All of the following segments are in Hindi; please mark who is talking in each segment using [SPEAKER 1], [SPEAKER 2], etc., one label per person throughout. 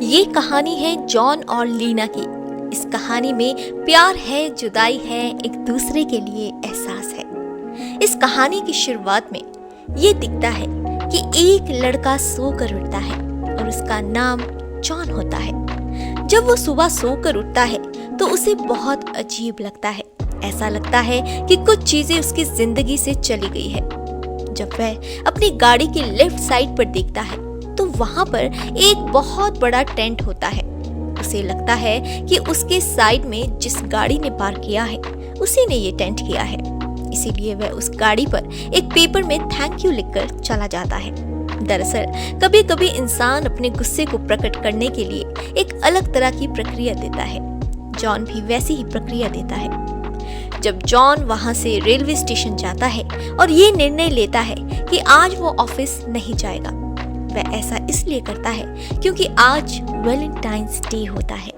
[SPEAKER 1] ये कहानी है जॉन और लीना की। इस कहानी में प्यार है, जुदाई है, एक दूसरे के लिए एहसास है। इस कहानी की शुरुआत में ये दिखता है कि एक लड़का सोकर उठता है और उसका नाम जॉन होता है। जब वो सुबह सोकर उठता है तो उसे बहुत अजीब लगता है। ऐसा लगता है कि कुछ चीजें उसकी जिंदगी से चली गई है। जब वह अपनी गाड़ी की लेफ्ट साइड पर देखता है तो वहां पर एक बहुत बड़ा टेंट होता है। उसे लगता है कि उसके साइड में जिस गाड़ी ने पार्क किया है उसी ने ये टेंट किया है। इसीलिए वह उस गाड़ी पर एक पेपर में थैंक यू लिखकर चला जाता है। दरअसल कभी कभी इंसान अपने गुस्से को प्रकट करने के लिए एक अलग तरह की प्रक्रिया देता है। जॉन भी वैसी ही प्रक्रिया देता है। जब जॉन वहां से रेलवे स्टेशन जाता है और ये निर्णय लेता है कि आज वो ऑफिस नहीं जाएगा। वह ऐसा इसलिए करता है क्योंकि आज वैलेंटाइंस डे होता है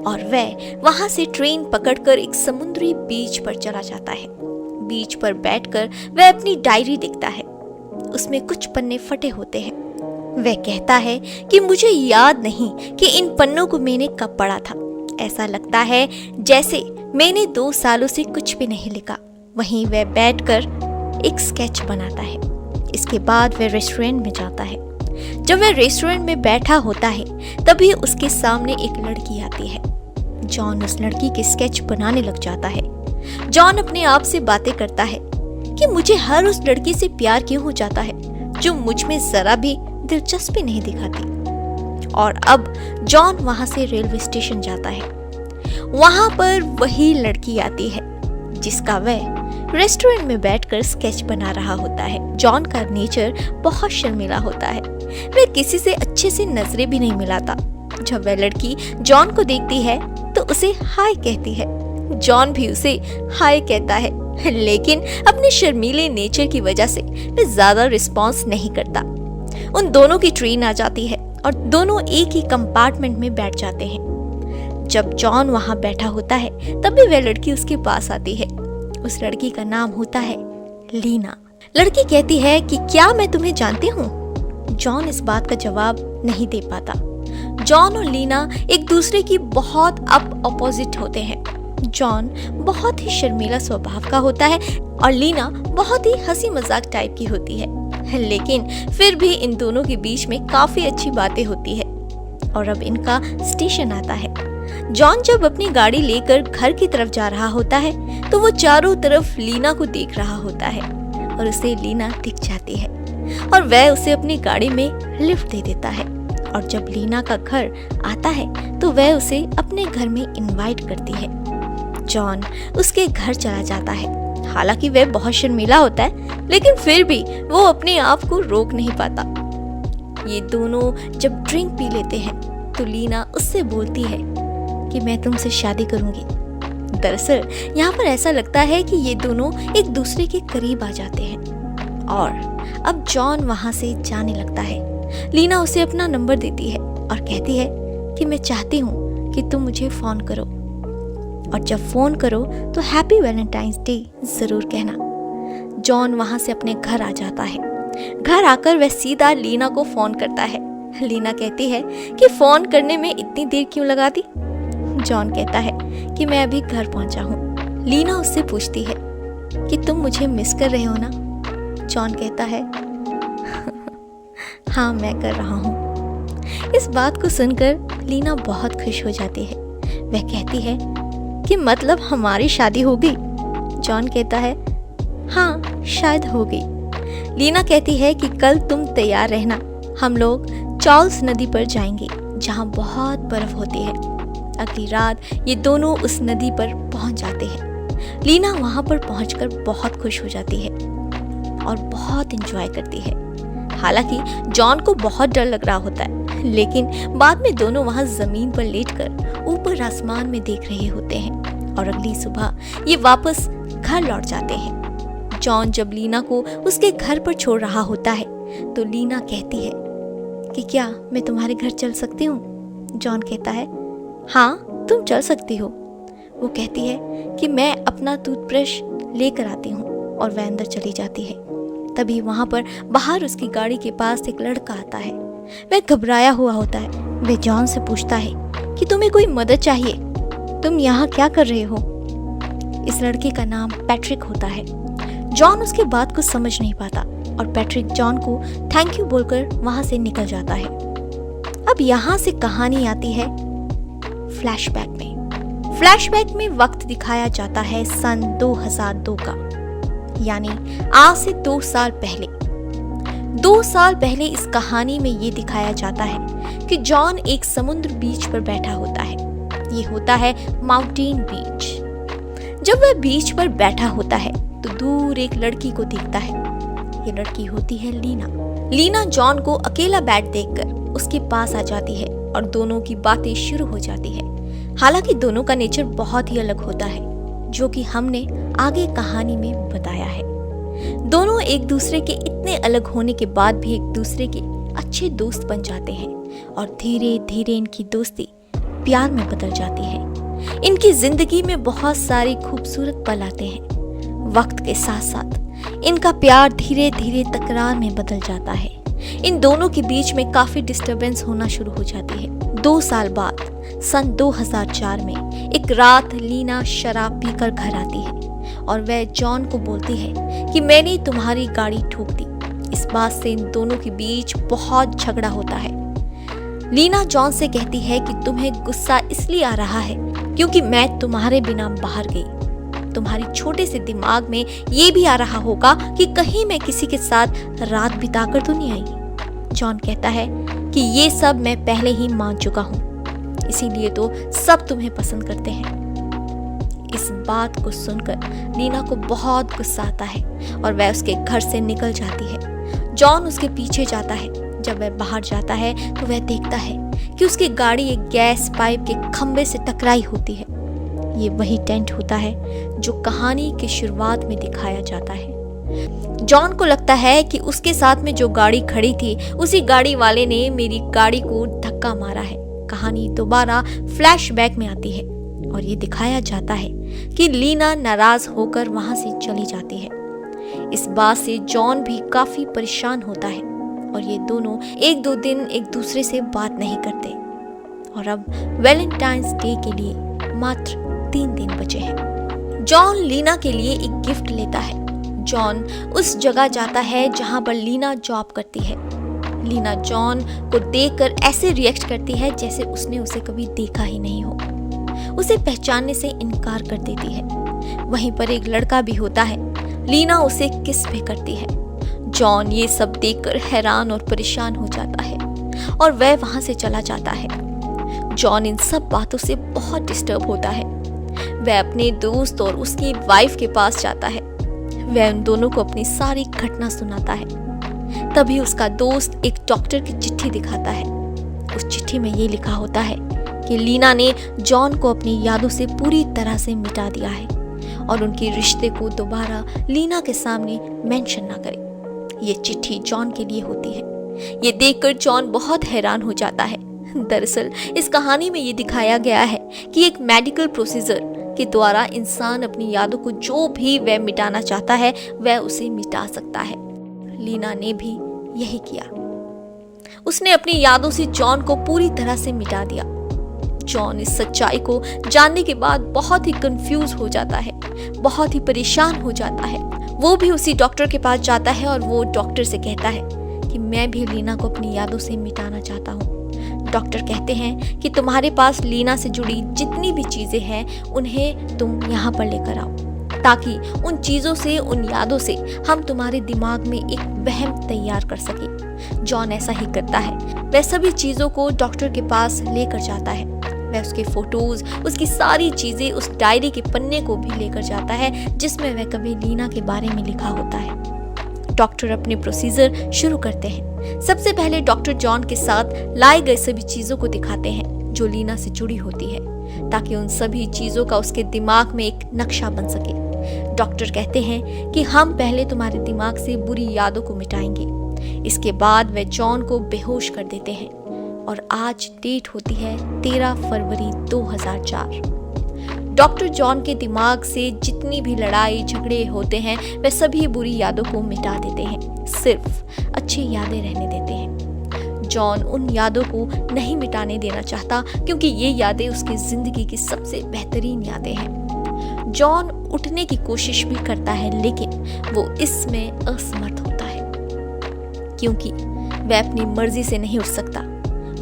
[SPEAKER 1] और वह वहां से ट्रेन पकड़कर एक समुद्री बीच पर चला जाता है। बीच पर बैठकर वह अपनी डायरी देखता है। उसमें कुछ पन्ने फटे होते हैं। वह कहता है कि मुझे याद नहीं कि इन पन्नों को मैंने कब पढ़ा था। ऐसा लगता है जैसे मैंने 2 सालों से कुछ भी नहीं लिखा। वहीं वह बैठकर एक स्केच बनाता है। इसके बाद वह रेस्टोरेंट में जाता है। जब वह रेस्टोरेंट में बैठा होता है तभी उसके सामने एक लड़की आती है। जॉन उस लड़की के स्केच बनाने लग जाता है। जॉन अपने आप से बातें करता है कि मुझे हर उस लड़की से प्यार क्यों हो जाता है जो मुझ में जरा भी दिलचस्पी नहीं दिखाती। और अब जॉन वहां से रेलवे स्टेशन जाता है। वहां पर वही लड़की आती है जिसका वह रेस्टोरेंट में बैठकर स्केच बना रहा होता है। जॉन का नेचर बहुत शर्मीला होता है। वह किसी से अच्छे से नजरें भी नहीं मिलाता। जब वह लड़की जॉन को देखती है तो उसे हाय कहती है। जॉन भी उसे हाय कहता है, लेकिन अपने शर्मीले नेचर की वजह से वह ज्यादा रिस्पॉन्स नहीं करता। उन दोनों की ट्रेन आ जाती है और दोनों एक ही कंपार्टमेंट में बैठ जाते हैं। जब जॉन वहां बैठा होता है तभी वह लड़की उसके पास आती है। उस लड़की का नाम होता है लीना। लड़की कहती है कि क्या मैं तुम्हें जानती हूँ? जॉन इस बात का जवाब नहीं दे पाता। जॉन और लीना एक दूसरे की बहुत अपोजिट होते हैं। जॉन बहुत ही शर्मीला स्वभाव का होता है और लीना बहुत ही हंसी मजाक टाइप की होती है। लेकिन फिर भी इन दोनों के बीच में काफी अच्छी बातें होती है। और अब इनका स्टेशन आता है। जॉन जब अपनी गाड़ी लेकर घर की तरफ जा रहा होता है तो वो चारों तरफ लीना को देख रहा होता है और उसे लीना दिख जाती है और वह उसे अपनी गाड़ी में लिफ्ट दे देता है। और जब लीना का घर आता है तो वह उसे अपने घर में इनवाइट करती है। जॉन उसके घर चला जाता है। हालांकि वह बहुत शर्मीला होता है लेकिन फिर भी वो अपने आप को रोक नहीं पाता। ये दोनों जब ड्रिंक पी लेते हैं तो लीना उससे बोलती है कि मैं तुमसे शादी करूंगी। दरअसल यहाँ पर ऐसा लगता है कि ये दोनों एक दूसरे के करीब आ जाते हैं। और अब जॉन वहां से जाने लगता है। लीना उसे अपना नंबर देती है और कहती है कि मैं चाहती हूँ कि तुम मुझे फोन करो और जब फोन करो तो हैप्पी वैलेंटाइंस डे जरूर कहना। जॉन वहां से अपने घर आ जाता है। घर आकर वह सीधा लीना को फोन करता है। लीना कहती है कि फोन करने में इतनी देर क्यों लगा दी? जॉन कहता है कि मैं अभी घर पहुंचा हूँ। लीना उससे पूछती है कि तुम मुझे मिस कर रहे हो ना? जॉन कहता है हाँ मैं कर रहा हूँ। इस बात को सुनकर लीना बहुत खुश हो जाती है। वह कहती है कि मतलब हमारी शादी हो गई? जॉन कहता है हाँ शायद हो गई। लीना कहती है कि कल तुम तैयार रहना, हम लोग चार्ल्स नदी पर जाएंगे जहाँ बहुत बर्फ होती है। अगली रात ये दोनों उस नदी पर पहुंच जाते हैं। लीना वहां पर पहुंचकर बहुत खुश हो जाती है और बहुत एंजॉय करती है। हालांकि जॉन को बहुत डर लग रहा होता है लेकिन बाद में दोनों वहां जमीन पर लेटकर ऊपर आसमान में देख रहे होते हैं और अगली सुबह ये वापस घर लौट जाते हैं। जॉन जब लीना को उसके घर पर छोड़ रहा होता है तो लीना कहती है कि क्या मैं तुम्हारे घर चल सकती हूँ? जॉन कहता है हाँ तुम चल सकती हो। वो कहती है कि मैं अपना टूथब्रश लेकर आती हूँ और वह अंदर चली जाती है। तभी वहां पर बाहर उसकी गाड़ी के पास एक लड़का आता है। वह घबराया हुआ होता है वह जॉन से पूछता है कि तुम्हें कोई मदद चाहिए, तुम यहाँ क्या कर रहे हो। इस लड़के का नाम पैट्रिक होता है। जॉन उसके बात को समझ नहीं पाता और पैट्रिक जॉन को थैंक यू बोलकर वहां से निकल जाता है। अब यहाँ से कहानी आती है फ्लैशबैक में। फ्लैशबैक में वक्त दिखाया जाता है सन 2002 का, यानी आज से 2 साल पहले। 2 साल पहले इस कहानी में ये दिखाया जाता है कि जॉन एक समुद्र बीच पर बैठा होता है। ये होता है माउंटेन बीच। जब वह बीच पर बैठा होता है तो दूर एक लड़की को देखता है। ये लड़की होती है लीना। लीना जॉन को अकेला बैठ देखकर उसके पास आ जाती है और दोनों की बातें शुरू हो जाती है। हालांकि दोनों का नेचर बहुत ही अलग होता है, जो कि हमने आगे कहानी में बताया है। दोनों एक दूसरे के इतने अलग होने के बाद भी एक दूसरे के अच्छे दोस्त बन जाते हैं और धीरे धीरे इनकी दोस्ती प्यार में बदल जाती है। इनकी जिंदगी में बहुत सारे खूबसूरत पल आते हैं। वक्त के साथ साथ इनका प्यार धीरे धीरे तकरार में बदल जाता है। इन दोनों के बीच में काफी डिस्टरबेंस होना शुरू हो जाती है। 2 साल बाद सन 2004 में एक रात लीना शराब पीकर घर आती है और वह जॉन को बोलती है कि मैंने तुम्हारी गाड़ी ठोक दी। इस बात से इन दोनों के बीच बहुत झगड़ा होता है। लीना जॉन से कहती है कि तुम्हें गुस्सा इसलिए आ रहा है क्योंकि मैं तुम्हारे बिना बाहर गई। तुम्हारी छोटे से दिमाग में ये भी आ रहा होगा कि कहीं मैं किसी के साथ रात बिताकर तो नहीं आई। जॉन कहता है कि ये सब मैं पहले ही मान चुका हूँ, इसीलिए तो सब तुम्हें पसंद करते हैं। इस बात को सुनकर लीना को बहुत गुस्सा आता है और वह उसके घर से निकल जाती है। जॉन उसके पीछे जाता है। जब वह बाहर जाता है तो वह देखता है कि उसकी गाड़ी एक गैस पाइप के खंबे से टकराई होती है। ये वही टेंट होता है जो कहानी की शुरुआत में दिखाया जाता है। जॉन को लगता है कि उसके साथ में जो गाड़ी खड़ी थी उसी गाड़ी वाले ने मेरी गाड़ी को धक्का मारा है। कहानी दोबारा फ्लैशबैक में आती है और ये दिखाया जाता है कि लीना नाराज होकर वहां से चली जाती है। इस बात से जॉन भी काफी परेशान होता है और ये दोनों 1-2 दिन एक दूसरे से बात नहीं करते। और अब वैलेंटाइंस डे के लिए मात्र 3 दिन बचे हैं। जॉन लीना के लिए एक गिफ्ट लेता है। जॉन उस जगह जाता है जहां पर लीना जॉब करती है। लीना जॉन को देखकर ऐसे रिएक्ट करती है जैसे उसने उसे कभी देखा ही नहीं हो। उसे पहचानने से इनकार कर देती है। वहीं पर एक लड़का भी होता है। लीना उसे किस भी करती है। जॉन ये सब देखकर हैरान और परेशान हो जाता है और वह वहां से चला जाता है। जॉन इन सब बातों से बहुत डिस्टर्ब होता है। वह अपने दोस्त और उसकी वाइफ के पास जाता है। वह उन दोनों को अपनी सारी घटना सुनाता है। तभी उसका दोस्त एक डॉक्टर की चिट्ठी दिखाता है। उस चिट्ठी में ये लिखा होता है कि लीना ने जॉन को अपनी यादों से पूरी तरह से मिटा दिया है और उनके रिश्ते को दोबारा लीना के सामने मेंशन ना करे। ये चिट्ठी जॉन के लिए होती है। ये देखकर जॉन बहुत हैरान हो जाता है। दरअसल इस कहानी में ये दिखाया गया है कि एक मेडिकल प्रोसीजर के द्वारा इंसान अपनी यादों को जो भी वह मिटाना चाहता है वह उसे मिटा सकता है। लीना ने भी यही किया। उसने अपनी यादों से जॉन को पूरी तरह से मिटा दिया। जॉन इस सच्चाई को जानने के बाद बहुत ही कंफ्यूज हो जाता है, बहुत ही परेशान हो जाता है। वो भी उसी डॉक्टर के पास जाता है और वो डॉक्टर से कहता है कि मैं भी लीना को अपनी यादों से मिटाना चाहता हूँ। डॉक्टर कहते हैं कि तुम्हारे पास लीना से जुड़ी जितनी भी चीजें हैं उन्हें तुम यहाँ पर लेकर आओ, ताकि उन चीजों से, उन यादों से हम तुम्हारे दिमाग में एक वहम तैयार कर सके। जॉन ऐसा ही करता है। वह सभी चीजों को डॉक्टर के पास लेकर जाता है। वह उसके फोटोज, उसकी सारी चीजें, उस डायरी के पन्ने को भी लेकर जाता है जिसमें वह कभी लीना के बारे में लिखा होता है। डॉक्टर अपने प्रोसीजर शुरू करते हैं। सबसे पहले डॉक्टर जॉन के साथ लाए गए सभी चीजों को दिखाते हैं जो लीना से जुड़ी होती है, ताकि उन सभी चीजों का उसके दिमाग में एक नक्शा बन सके। डॉक्टर कहते हैं कि हम पहले तुम्हारे दिमाग से बुरी यादों को मिटाएंगे। इसके बाद वे जॉन को बेहोश कर देते हैं और आज डेट होती है 13 फरवरी 2004। डॉक्टर जॉन के दिमाग से जितनी भी लड़ाई झगड़े होते हैं वे सभी बुरी यादों को मिटा देते हैं, सिर्फ अच्छी यादें रहने देते हैं। जॉन उन यादों को नहीं मिटाने देना चाहता क्योंकि ये यादें उसकी जिंदगी की सबसे बेहतरीन यादें हैं। जॉन उठने की कोशिश भी करता है लेकिन वो इसमें असमर्थ होता है क्योंकि वह अपनी मर्जी से नहीं उठ सकता।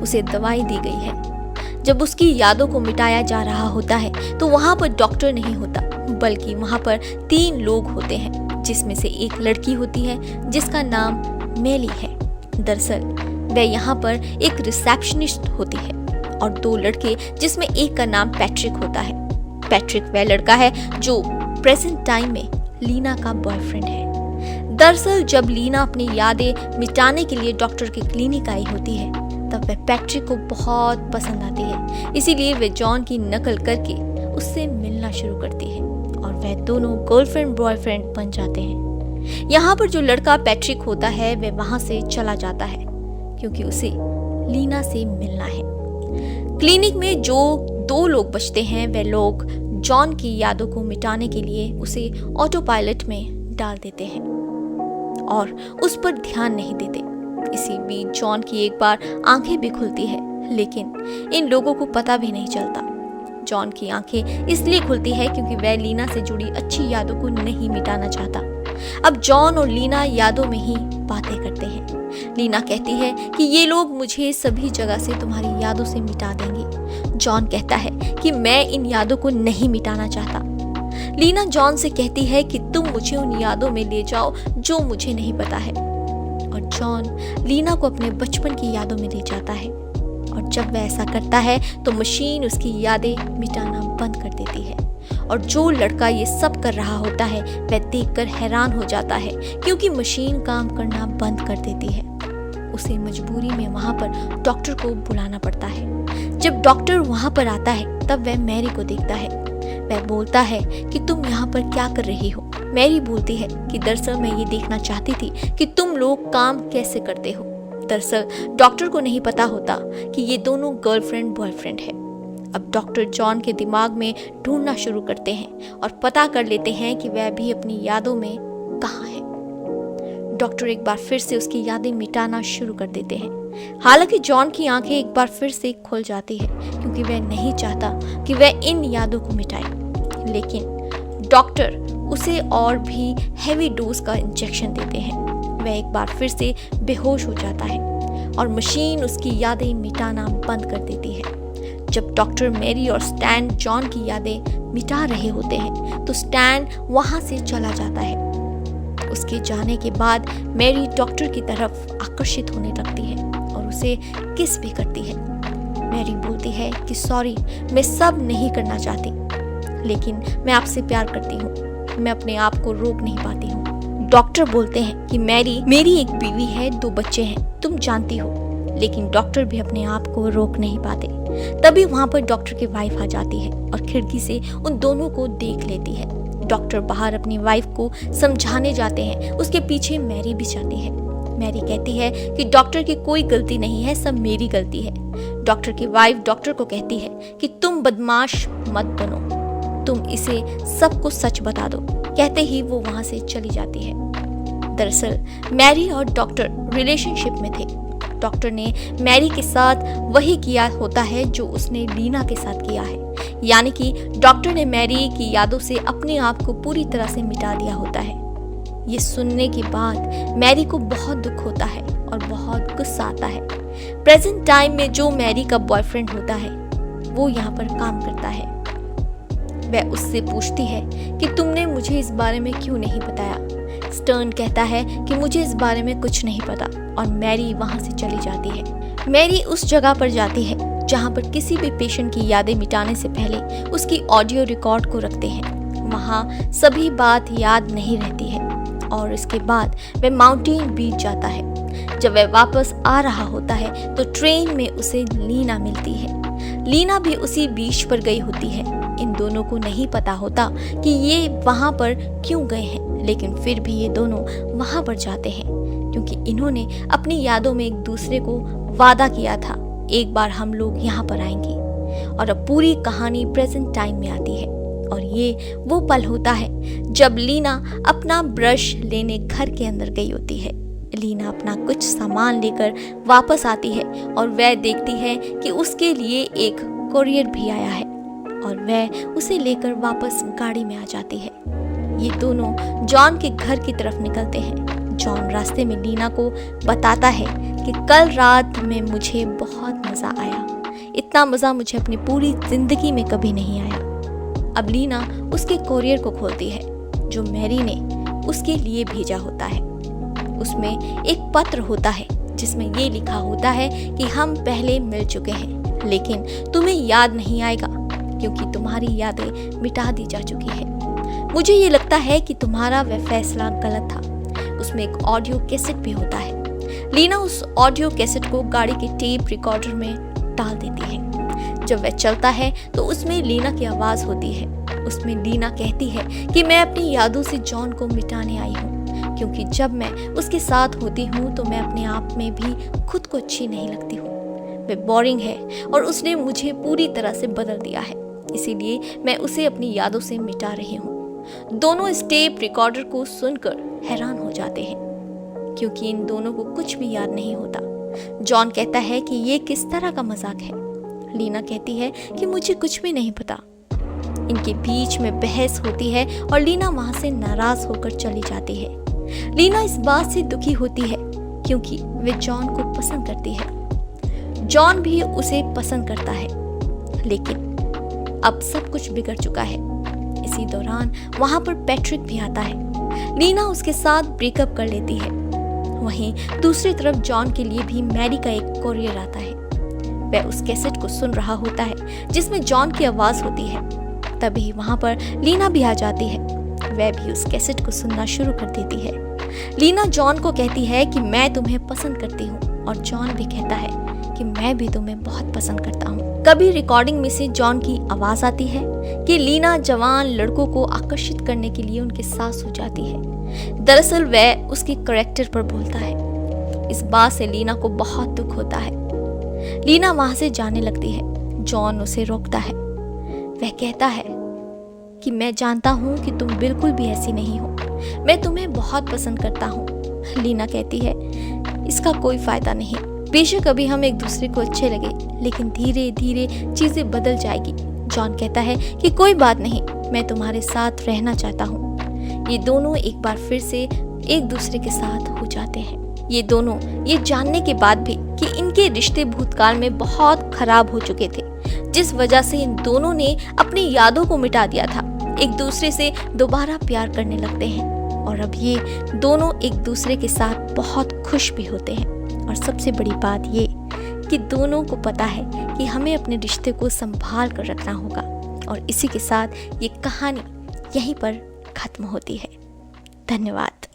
[SPEAKER 1] उसे दवाई दी गई है। जब उसकी यादों को मिटाया जा रहा होता है तो वहां पर डॉक्टर नहीं होता बल्कि वहां पर 3 लोग होते हैं, जिसमें से एक लड़की होती है जिसका नाम मेली है। दरअसल वह यहाँ पर एक रिसेप्शनिस्ट होती है और 2 लड़के जिसमें एक का नाम पैट्रिक होता है। पैट्रिक वह लड़का है जो प्रेजेंट टाइम में लीना का बॉयफ्रेंड है। दरअसल जब लीना अपनी यादें मिटाने के लिए डॉक्टर के क्लिनिक आई होती है तब वह पैट्रिक को बहुत पसंद आती है, इसीलिए वह जॉन की नकल करके उससे मिलना शुरू करती है और वह दोनों गर्लफ्रेंड बॉयफ्रेंड बन जाते हैं। यहाँ पर जो लड़का पैट्रिक होता है वह वहां से चला जाता है क्योंकि उसे लीना से मिलना है। क्लिनिक में जो 2 लोग बचते हैं वह लोग जॉन की यादों को मिटाने के लिए उसे ऑटो पायलट में डाल देते हैं और उस पर ध्यान नहीं देते। इसी बीच जॉन की एक बार आंखें भी खुलती है लेकिन इन लोगों को पता भी नहीं चलता। जॉन की आंखें इसलिए खुलती है क्योंकि वह लीना से जुड़ी अच्छी यादों को नहीं मिटाना चाहता। अब जॉन और लीना यादों में ही बातें करते हैं। लीना कहती है कि ये लोग मुझे सभी जगह से तुम्हारी यादों से मिटा देंगे। जॉन कहता है कि मैं इन यादों को नहीं मिटाना चाहता। लीना जॉन से कहती है कि तुम मुझे उन यादों में ले जाओ जो मुझे नहीं पता है और जॉन लीना को अपने बचपन की यादों में ले जाता है और जब वह ऐसा करता है तो मशीन उसकी यादें मिटाना बंद कर देती है और जो लड़का ये सब कर रहा होता है वह देखकर हैरान हो जाता है क्योंकि मशीन काम करना बंद कर देती है। उसे मजबूरी में वहां पर डॉक्टर को बुलाना पड़ता है। जब डॉक्टर वहां पर आता है तब वह मैरी को देखता है। वह बोलता है कि तुम यहाँ पर क्या कर रही हो। मैरी बोलती है कि दरअसल मैं ये देखना चाहती थी कि तुम लोग काम कैसे करते हो। दरअसल डॉक्टर को नहीं पता होता कि ये दोनों गर्लफ्रेंड बॉयफ्रेंड है। अब डॉक्टर जॉन के दिमाग में ढूंढना शुरू करते हैं और पता कर लेते हैं कि वह भी अपनी यादों में कहाँ है। डॉक्टर एक बार फिर से उसकी यादें मिटाना शुरू कर देते हैं। हालांकि जॉन की आंखें एक बार फिर से खुल जाती है क्योंकि वह नहीं चाहता कि वह इन यादों को मिटाए, लेकिन डॉक्टर उसे और भी हैवी डोज का इंजेक्शन देते हैं। वह एक बार फिर से बेहोश हो जाता है और मशीन उसकी यादें मिटाना बंद कर देती है। जब डॉक्टर मैरी और स्टैन जॉन की यादें मिटा रहे होते हैं तो स्टैन वहां से चला जाता है। उसके जाने के बाद मैरी डॉक्टर की तरफ आकर्षित होने लगती है और उसे किस भी करती है। मैरी बोलती है कि सॉरी, मैं सब नहीं करना चाहती, लेकिन मैं आपसे प्यार करती हूँ। मैं अपने आप को रोक नहीं पाती हूँ। डॉक्टर बोलते हैं कि मैरी, मेरी एक बीवी है, 2 बच्चे हैं, तुम जानती हो। लेकिन डॉक्टर भी अपने आप को रोक नहीं पाते। तभी वहां पर डॉक्टर की वाइफ आ जाती है और खिड़की से उन दोनों को देख लेती है। डॉक्टर बाहर अपनी वाइफ को समझाने जाते हैं। उसके पीछे मैरी भी जाती है। मैरी कहती है कि डॉक्टर की कोई गलती नहीं है, सब मेरी गलती है। डॉक्टर की वाइफ डॉक्टर को कहती है कि तुम बदमाश मत बनो, तुम इसे सबको सच बता दो। कहते ही वो वहां से चली जाती है। दरअसल मैरी और डॉक्टर रिलेशनशिप में थे। डॉक्टर ने मैरी के साथ वही किया होता है जो उसने लीना के साथ किया है, यानी कि डॉक्टर ने मैरी की यादों से अपने आप को पूरी तरह से मिटा दिया होता है। ये सुनने के बाद मैरी को बहुत दुख होता है और बहुत गुस्सा आता है। प्रेजेंट टाइम में जो मैरी का बॉयफ्रेंड होता है वो यहाँ पर काम करता है। वह उससे पूछती है कि तुमने मुझे इस बारे में क्यों नहीं बताया। स्टर्न कहता है कि मुझे इस बारे में कुछ नहीं पता और मैरी वहां से चली जाती है। मैरी उस जगह पर जाती है जहां पर किसी भी पेशेंट की यादें मिटाने से पहले उसकी ऑडियो रिकॉर्ड को रखते हैं। वहां सभी बात याद नहीं रहती है और इसके बाद वह माउंटेन बीच जाता है। जब वह वापस आ रहा होता है तो ट्रेन में उसे लीना मिलती है। लीना भी उसी बीच पर गई होती है। इन दोनों को नहीं पता होता कि ये वहां पर क्यों गए हैं, लेकिन फिर भी ये दोनों वहां पर जाते हैं क्योंकि इन्होंने अपनी यादों में एक दूसरे को वादा किया था, एक बार हम लोग यहाँ पर आएंगे। और अब पूरी कहानी प्रेजेंट टाइम में आती है और ये वो पल होता है जब लीना अपना ब्रश लेने घर के अंदर गई होती है। लीना अपना कुछ सामान लेकर वापस आती है और वह देखती है कि उसके लिए एक कोरियर भी आया है और वह उसे लेकर वापस गाड़ी में आ जाती है। ये दोनों जॉन के घर की तरफ निकलते हैं। जॉन रास्ते में लीना को बताता है कि कल रात में मुझे बहुत मज़ा आया, इतना मज़ा मुझे अपनी पूरी ज़िंदगी में कभी नहीं आया। अब लीना उसके कोरियर को खोलती है जो मैरी ने उसके लिए भेजा होता है। उसमें एक पत्र होता है जिसमें ये लिखा होता है कि हम पहले मिल चुके हैं, लेकिन तुम्हें याद नहीं आएगा क्योंकि तुम्हारी यादें मिटा दी जा चुकी है। मुझे ये लगता है कि तुम्हारा वह फैसला गलत था। उसमें एक ऑडियो कैसेट भी होता है। लीना उस ऑडियो कैसेट को गाड़ी के टेप रिकॉर्डर में डाल देती है। जब वह चलता है तो उसमें लीना की आवाज़ होती है। उसमें लीना कहती है कि मैं अपनी यादों से जॉन को मिटाने आई हूँ, क्योंकि जब मैं उसके साथ होती हूँ तो मैं अपने आप में भी खुद को अच्छी नहीं लगती हूँ। वह बोरिंग है और उसने मुझे पूरी तरह से बदल दिया है, इसीलिए मैं उसे अपनी यादों से मिटा रही हूँ। दोनों इस टेप रिकॉर्डर को सुनकर हैरान हो जाते हैं क्योंकि इन दोनों को कुछ भी याद नहीं होता। जॉन कहता है कि ये किस तरह का मजाक है। लीना कहती है कि मुझे कुछ भी नहीं पता। इनके बीच में बहस होती है और लीना वहां से नाराज होकर चली जाती है। लीना इस बात से दुखी होती है क्योंकि वे जॉन को पसंद करती है। जॉन भी उसे पसंद करता है, लेकिन अब सब कुछ बिगड़ चुका है। इसी दौरान वहां पर पैट्रिक भी आता है। लीना उसके साथ ब्रेकअप कर लेती है। वहीं दूसरी तरफ जॉन के लिए भी मैरी का एक कोरियर आता है। वह उस कैसेट को सुन रहा होता है जिसमें जॉन की आवाज होती है। तभी वहां पर लीना भी आ जाती है। वह भी उस कैसेट को सुनना शुरू कर देती है। लीना जॉन को कहती है कि मैं तुम्हें पसंद करती हूँ और जॉन भी कहता है कि मैं भी तुम्हें बहुत पसंद करता हूँ। कभी रिकॉर्डिंग में से जॉन की आवाज आती है कि लीना जवान लड़कों को आकर्षित करने के लिए उनके साथ हो जाती है। दरअसल वह उसके कैरेक्टर पर बोलता है। इस बात से लीना को बहुत दुख होता है। लीना वहां से जाने लगती है। जॉन उसे रोकता है। वह कहता है कि मैं जानता हूँ कि तुम बिल्कुल भी ऐसी नहीं हो, मैं तुम्हें बहुत पसंद करता हूँ। लीना कहती है इसका कोई फायदा नहीं, बेशक अभी हम एक दूसरे को अच्छे लगे, लेकिन धीरे धीरे चीजें बदल जाएगी। जॉन कहता है कि कोई बात नहीं, मैं तुम्हारे साथ रहना चाहता हूँ। ये दोनों एक बार फिर से एक दूसरे के साथ हो जाते हैं। ये दोनों ये जानने के बाद भी कि इनके रिश्ते भूतकाल में बहुत खराब हो चुके थे, जिस वजह से इन दोनों ने अपनी यादों को मिटा दिया था, एक दूसरे से दोबारा प्यार करने लगते हैं और अब ये दोनों एक दूसरे के साथ बहुत खुश भी होते हैं। और सबसे बड़ी बात ये कि दोनों को पता है कि हमें अपने रिश्ते को संभाल कर रखना होगा। और इसी के साथ ये कहानी यहीं पर खत्म होती है। धन्यवाद।